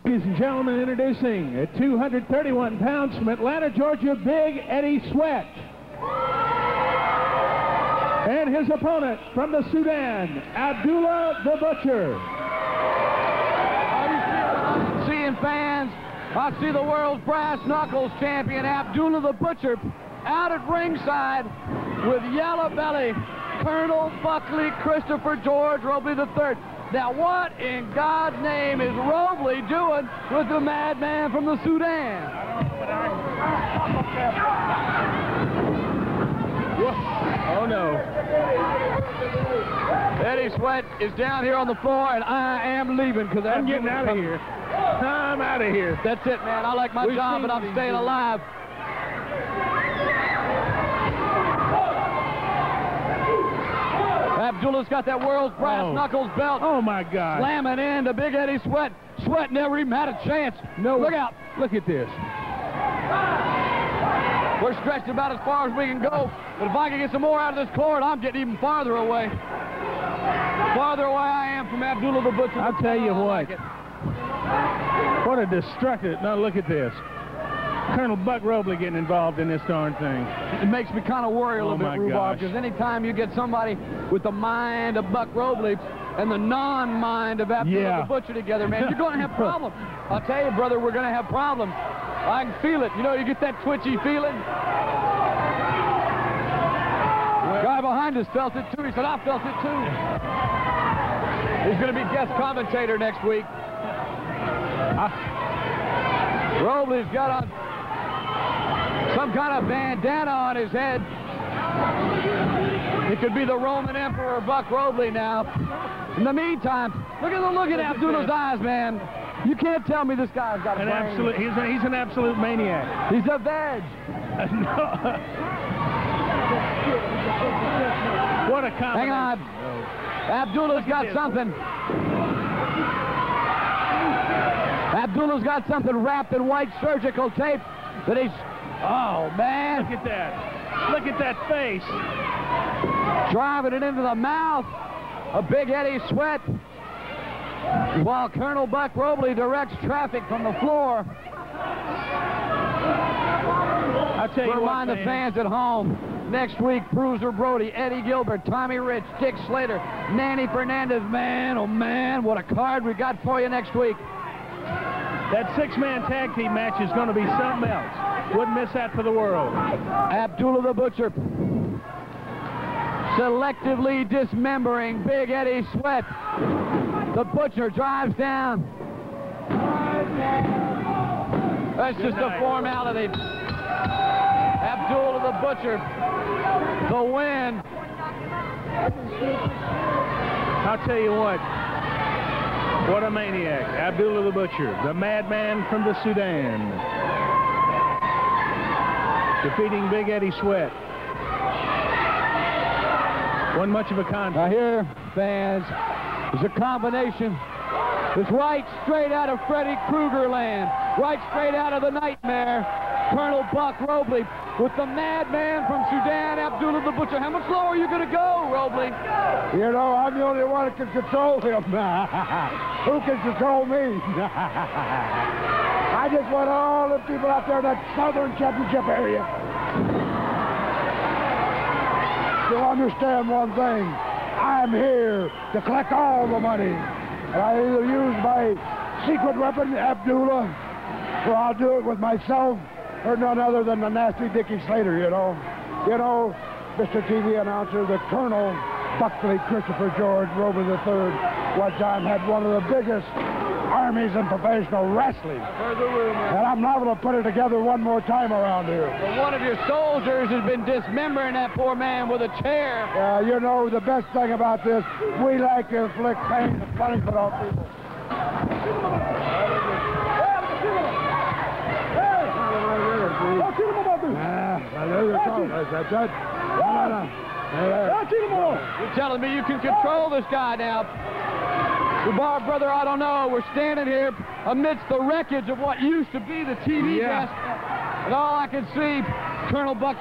Ladies and gentlemen, introducing at 231 pounds from Atlanta, Georgia, Big Eddie Sweat. And his opponent from the Sudan, Abdullah the Butcher. Seeing fans, I see the world's brass knuckles champion, Abdullah the Butcher, out at ringside with yellow belly, Colonel Buckley Christopher George Robley III. Now what in God's name is Robley doing with the madman from the Sudan? Oh no. Eddie Sweat is down here on the floor, and I am leaving because I'm getting out of here. I'm out of here. That's it, man. I like my job, but I'm staying alive. Abdullah's got that world's brass knuckles belt. Oh my God. Slamming into Big Eddie Sweat. Sweat never even had a chance. No. Look out. Look at this. We're stretched about as far as we can go, but if I can get some more out of this cord, I'm getting even farther away. Farther away I am from Abdullah the Butcher. I'll tell you what. What a destructive. Now look at this. Colonel Buck Robley getting involved in this darn thing. It makes me kind of worry a little bit, Rhubarb, because anytime you get somebody with the mind of Buck Robley and the non-mind of Abdullah the Butcher together, man, you're going to have problems. I'll tell you, brother, we're going to have problems. I can feel it. You know, you get that twitchy feeling. The guy behind us felt it, too. He said, I felt it, too. He's going to be guest commentator next week. Robley's got on some kind of bandana on his head. It could be the Roman Emperor Buck Robley now. In the meantime, look at the look at Abdullah's eyes, man. You can't tell me this guy's got a brain. He's an absolute maniac. He's a veg. What a combination. Hang on. Abdullah's got something. Abdullah's got something wrapped in white surgical tape that he's... Oh, man. Look at that. Look at that face. Driving it into the mouth of Big Eddie Sweat while Colonel Buck Robley directs traffic from the floor. I'll tell you what, remind the fans at home, next week, Bruiser Brody, Eddie Gilbert, Tommy Rich, Dick Slater, Nanny Fernandez. Man, oh man, what a card we got for you next week. That six-man tag team match is going to be something else. Wouldn't miss that for the world. Abdullah the Butcher selectively dismembering Big Eddie Sweat. The Butcher drives down. That's just a formality. Abdullah the Butcher, the win. I'll tell you what. What a maniac. Abdullah the Butcher, the madman from the Sudan, defeating Big Eddie Sweat. Wasn't much of a contest. Now here, fans, is a combination. It's right straight out of Freddy Krueger land, right straight out of the nightmare. Colonel Buck Robley with the madman from Sudan, Abdullah the Butcher. How much lower are you going to go, Robley? You know, I'm the only one that can control him. Who can control me? I just want all the people out there in that Southern Championship area to understand one thing. I'm here to collect all the money. And I either use my secret weapon, Abdullah, or I'll do it with myself, or none other than the nasty Dickie Slater, you know. You know, Mr. TV announcer, the Colonel Buckley Christopher George Robley III one time had one of the biggest armies in professional wrestling. I've heard the rumor. And I'm not going to put it together one more time around here. But one of your soldiers has been dismembering that poor man with a chair. You know, the best thing about this, we like to inflict pain and punishment on people. You're telling me you can control this guy now. Rhubarb, brother, I don't know. We're standing here amidst the wreckage of what used to be the TV desk. And all I can see, Colonel Buck